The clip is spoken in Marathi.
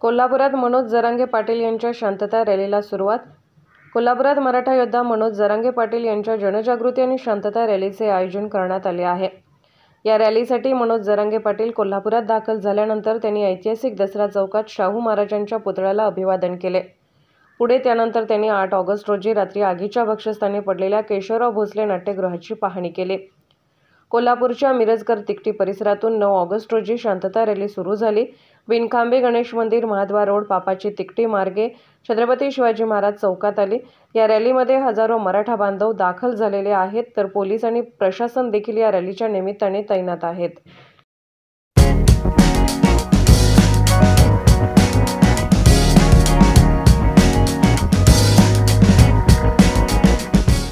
कोल्हापुरात मनोज जरांगे पाटील यांच्या शांतता रॅलीला सुरुवात. कोल्हापुरात मराठा योद्धा मनोज जरांगे पाटील यांच्या जनजागृती आणि शांतता रॅलीचे आयोजन करण्यात आले आहे. या रॅलीसाठी मनोज जरांगे पाटील कोल्हापुरात दाखल झाल्यानंतर त्यांनी ऐतिहासिक दसरा चौकात शाहू महाराजांच्या पुतळ्याला अभिवादन केले. पुढे त्यानंतर त्यांनी 8 ऑगस्ट रोजी रात्री आगीच्या भक्षस्थानी पडलेल्या केशवराव भोसले नाट्यगृहाची पाहणी केली. कोल्हापूरच्या मिरजकर तिकटी परिसरातून 9 ऑगस्ट रोजी शांतता रॅली सुरू झाली. बिनखांबे गणेश मंदिर, महाद्वार रोड, पापाची तिकटी मार्गे छत्रपती शिवाजी महाराज चौकात आली. या रॅलीमध्ये हजारो मराठा बांधव दाखल झालेले आहेत, तर पोलीस आणि प्रशासन देखील या रॅलीच्या निमित्ताने तैनात आहेत.